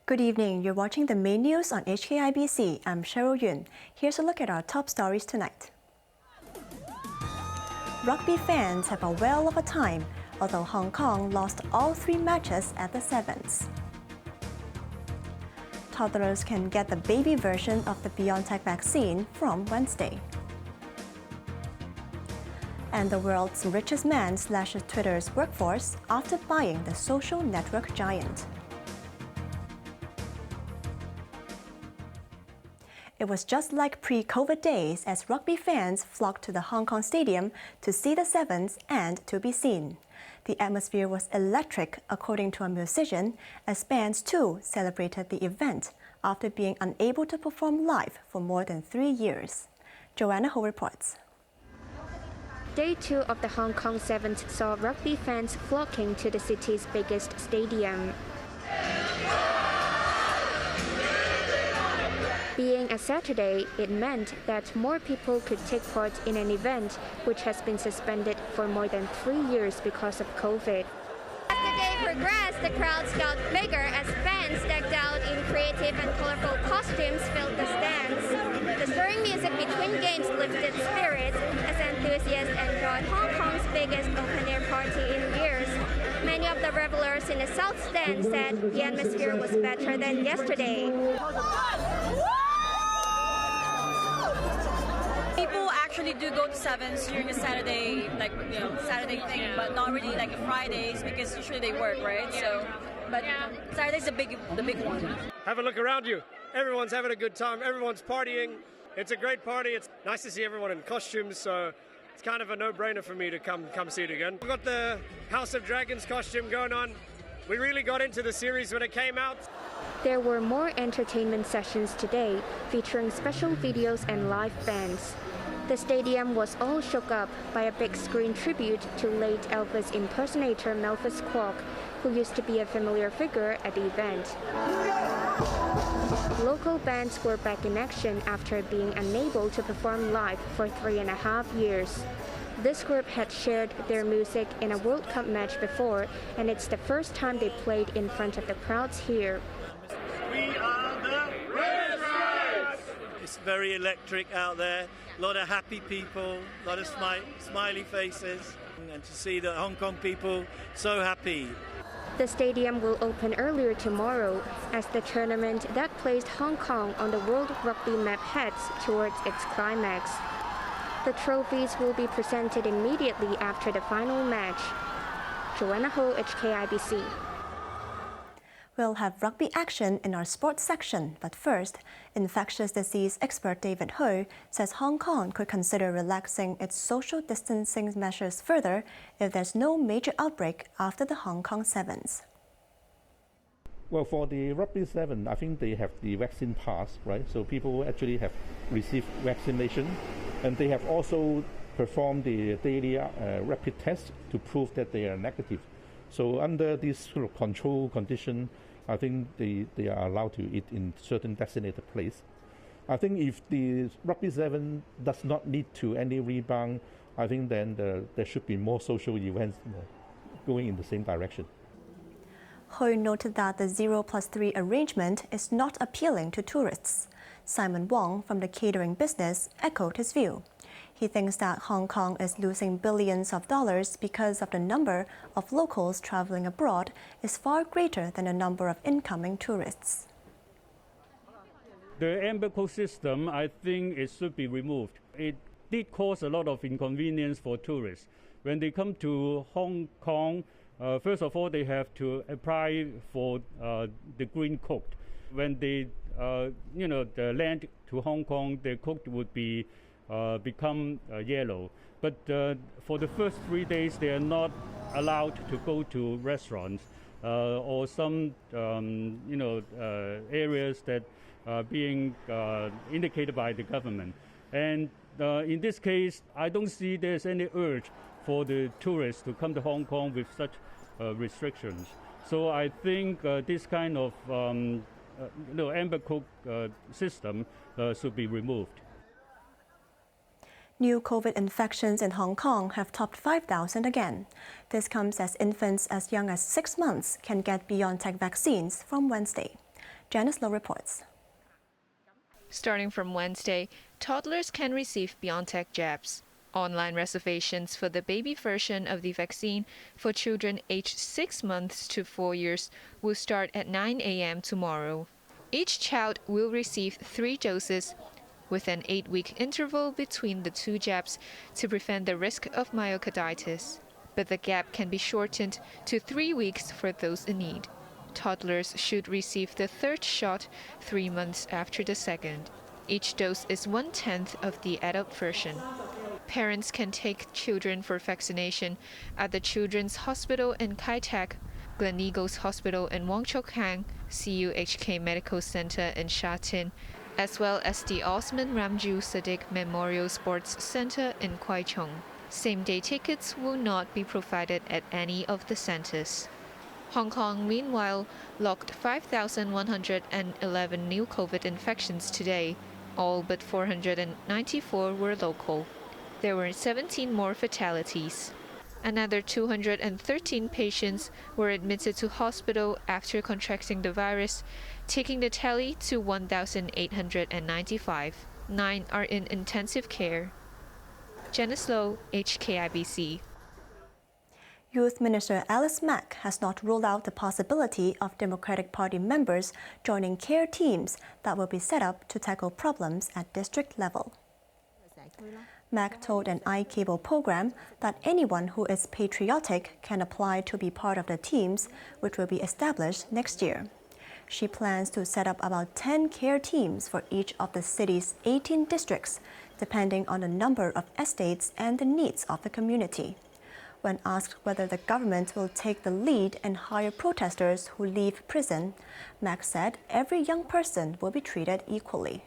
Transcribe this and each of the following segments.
Good evening. You're watching the main news on HKIBC. I'm Cheryl Yuen. Here's a look at our top stories tonight. Rugby fans have a whale of a time, although Hong Kong lost all 3 matches at the Sevens. Toddlers can get the baby version of the BioNTech vaccine from Wednesday. And the world's richest man slashes Twitter's workforce after buying the social network giant. It was just like pre-COVID days as rugby fans flocked to the Hong Kong Stadium to see the Sevens and to be seen. The atmosphere was electric, according to a musician, as bands too celebrated the event after being unable to perform live for more than 3 years. Joanna Ho reports. Day 2 of the Hong Kong Sevens saw rugby fans flocking to the city's biggest stadium. Being a Saturday, it meant that more people could take part in an event which has been suspended for more than 3 years because of COVID. As the day progressed, the crowds got bigger as fans decked out in creative and colorful costumes filled the stands. The stirring music between games lifted spirits as enthusiasts enjoyed Hong Kong's biggest open-air party in years. Many of the revelers in the South Stand said the atmosphere was better than yesterday. People actually do go to Sevens during a Saturday, Saturday thing, but not really like Fridays because usually they work, right? So, but Saturday's the big one. Have a look around you. Everyone's having a good time. Everyone's partying. It's a great party. It's nice to see everyone in costumes. So it's kind of a no-brainer for me to come see it again. We've got the House of Dragons costume going on. We really got into the series when it came out. There were more entertainment sessions today, featuring special videos and live bands. The stadium was all shook up by a big screen tribute to late Elvis impersonator Melvis Kwok, who used to be a familiar figure at the event. Local bands were back in action after being unable to perform live for 3.5 years. This group had shared their music in a World Cup match before, and it's the first time they played in front of the crowds here. We are the Red Stripes! It's very electric out there. A lot of happy people, a lot of smiley faces, and to see the Hong Kong people so happy. The stadium will open earlier tomorrow as the tournament that placed Hong Kong on the World Rugby map heads towards its climax. The trophies will be presented immediately after the final match. Joanna Ho, HKIBC. We'll have rugby action in our sports section, but first, infectious disease expert David Ho says Hong Kong could consider relaxing its social distancing measures further if there's no major outbreak after the Hong Kong Sevens. Well, for the Rugby 7, I think they have the vaccine pass, right? So people actually have received vaccination, and they have also performed the daily rapid test to prove that they are negative. So under this sort of control condition, I think they are allowed to eat in certain designated place. I think if the Rugby 7 does not lead to any rebound, I think then there should be more social events going in the same direction. Ho noted that the 0+3 arrangement is not appealing to tourists. Simon Wong from the catering business echoed his view. He thinks that Hong Kong is losing billions of dollars because of the number of locals traveling abroad is far greater than the number of incoming tourists. The embargo system, I think it should be removed. It did cause a lot of inconvenience for tourists. When they come to Hong Kong, first of all, they have to apply for the green code. When they, the land to Hong Kong, the code would be become yellow. But for the first 3 days, they are not allowed to go to restaurants or some, areas that are being indicated by the government. And in this case, I don't see there's any urge for the tourists to come to Hong Kong with such restrictions. So I think this kind of amber code system should be removed. New COVID infections in Hong Kong have topped 5,000 again. This comes as infants as young as 6 months can get BioNTech vaccines from Wednesday. Janice Lowe reports. Starting from Wednesday, toddlers can receive BioNTech jabs. Online reservations for the baby version of the vaccine for children aged 6 months to 4 years will start at 9 a.m. tomorrow. Each child will receive 3 doses, with an 8-week interval between the 2 jabs to prevent the risk of myocarditis. But the gap can be shortened to 3 weeks for those in need. Toddlers should receive the 3rd shot 3 months after the 2nd. Each dose is 1/10 of the adult version. Parents can take children for vaccination at the Children's Hospital in Kai Tak, Gleneagles Hospital in Wong Chuk Hang, CUHK Medical Center in Sha Tin, as well as the Osman Ramju Sadiq Memorial Sports Center in Kwai Chung. Same-day tickets will not be provided at any of the centers. Hong Kong, meanwhile, logged 5,111 new COVID infections today. All but 494 were local. There were 17 more fatalities. Another 213 patients were admitted to hospital after contracting the virus, taking the tally to 1,895. 9 are in intensive care. Janice Lowe, HKIBC. Youth Minister Alice Mak has not ruled out the possibility of Democratic Party members joining care teams that will be set up to tackle problems at district level. Mak told an iCable program that anyone who is patriotic can apply to be part of the teams, which will be established next year. She plans to set up about 10 care teams for each of the city's 18 districts, depending on the number of estates and the needs of the community. When asked whether the government will take the lead and hire protesters who leave prison, Mak said every young person will be treated equally.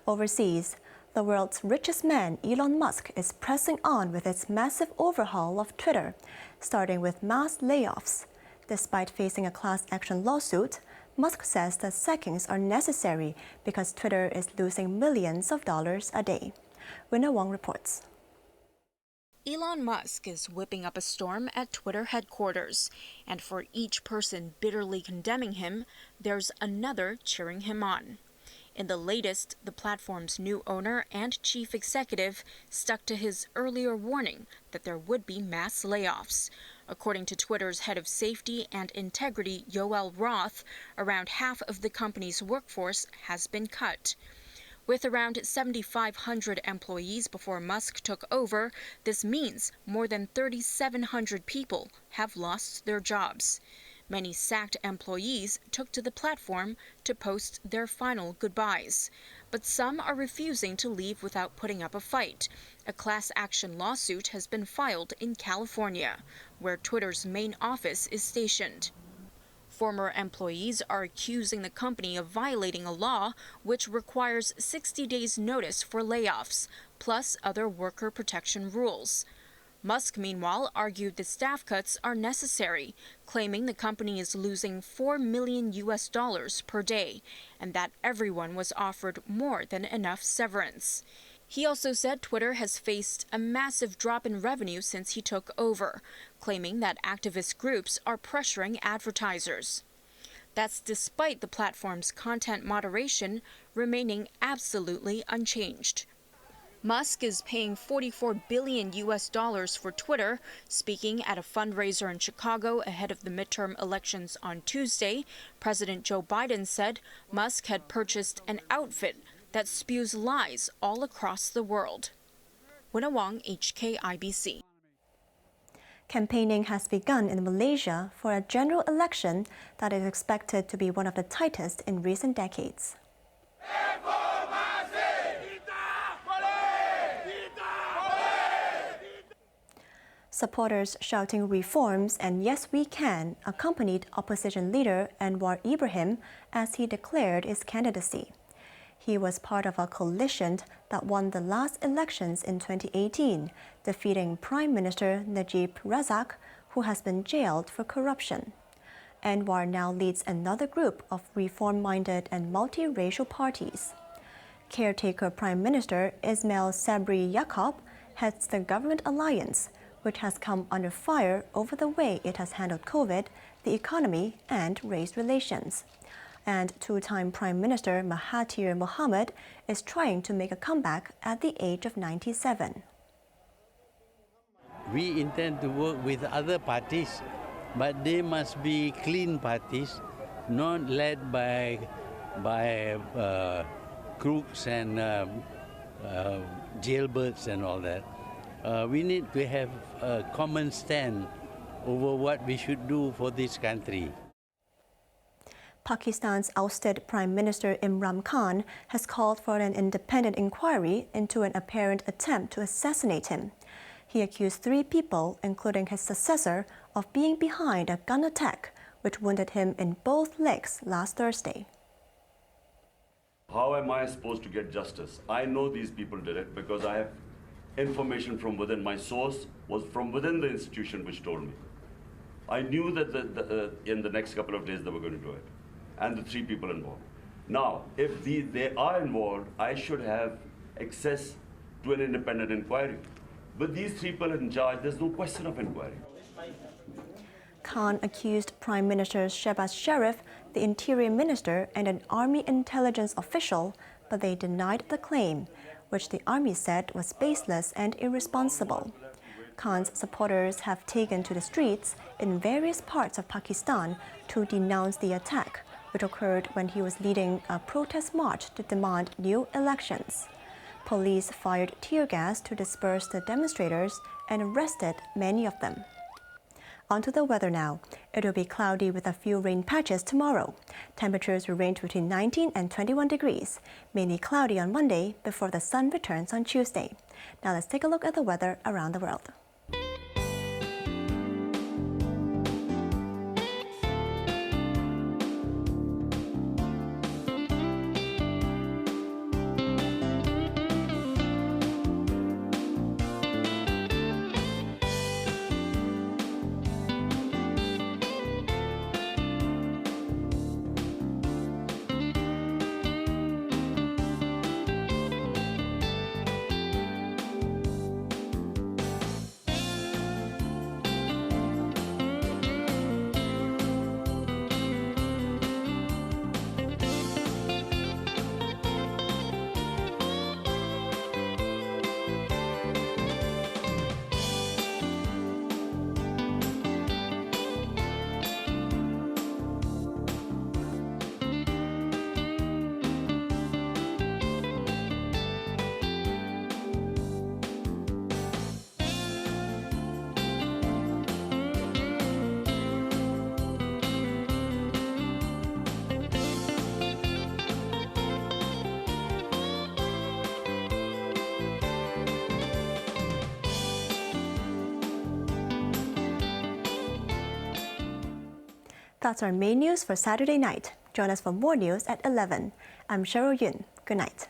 Overseas, the world's richest man, Elon Musk, is pressing on with its massive overhaul of Twitter, starting with mass layoffs. Despite facing a class action lawsuit, Musk says that sackings are necessary because Twitter is losing millions of dollars a day. Winner Wong reports. Elon Musk is whipping up a storm at Twitter headquarters, and for each person bitterly condemning him, there's another cheering him on. In the latest, the platform's new owner and chief executive stuck to his earlier warning that there would be mass layoffs. According to Twitter's head of safety and integrity, Yoel Roth, around half of the company's workforce has been cut. With around 7,500 employees before Musk took over, this means more than 3,700 people have lost their jobs. Many sacked employees took to the platform to post their final goodbyes. But some are refusing to leave without putting up a fight. A class action lawsuit has been filed in California, where Twitter's main office is stationed. Former employees are accusing the company of violating a law which requires 60 days' notice for layoffs, plus other worker protection rules. Musk, meanwhile, argued the staff cuts are necessary, claiming the company is losing $4 million per day, and that everyone was offered more than enough severance. He also said Twitter has faced a massive drop in revenue since he took over, claiming that activist groups are pressuring advertisers. That's despite the platform's content moderation remaining absolutely unchanged. Musk is paying $44 billion for Twitter. Speaking at a fundraiser in Chicago ahead of the midterm elections on Tuesday, President Joe Biden said Musk had purchased an outfit that spews lies all across the world. Winna Wong, HKIBC. Campaigning has begun in Malaysia for a general election that is expected to be one of the tightest in recent decades. Supporters shouting reforms and yes we can accompanied opposition leader Anwar Ibrahim as he declared his candidacy. He was part of a coalition that won the last elections in 2018, defeating Prime Minister Najib Razak, who has been jailed for corruption. Anwar now leads another group of reform-minded and multiracial parties. Caretaker Prime Minister Ismail Sabri Yaakob heads the government alliance, which has come under fire over the way it has handled COVID the economy, and race relations. And two-time Prime Minister Mahathir Mohamad is trying to make a comeback at the age of 97. We intend to work with other parties, but they must be clean parties, not led by crooks and jailbirds and all that. We need to have a common stand over what we should do for this country. Pakistan's ousted Prime Minister Imran Khan has called for an independent inquiry into an apparent attempt to assassinate him. He accused 3 people, including his successor, of being behind a gun attack, which wounded him in both legs last Thursday. How am I supposed to get justice? I know these people did it because I have information from within. My source was from within the institution which told me. I knew that in the next couple of days they were going to do it, and the 3 people involved. Now, if they are involved, I should have access to an independent inquiry. But these 3 people in charge, there's no question of inquiry. Khan accused Prime Minister Shehbaz Sharif, the Interior Minister, and an Army intelligence official, but they denied the claim, which the Army said was baseless and irresponsible. Khan's supporters have taken to the streets in various parts of Pakistan to denounce the attack, which occurred when he was leading a protest march to demand new elections. Police fired tear gas to disperse the demonstrators and arrested many of them. On to the weather now. It will be cloudy with a few rain patches tomorrow. Temperatures will range between 19 and 21 degrees, mainly cloudy on Monday before the sun returns on Tuesday. Now let's take a look at the weather around the world. That's our main news for Saturday night. Join us for more news at 11. I'm Cheryl Yuen. Good night.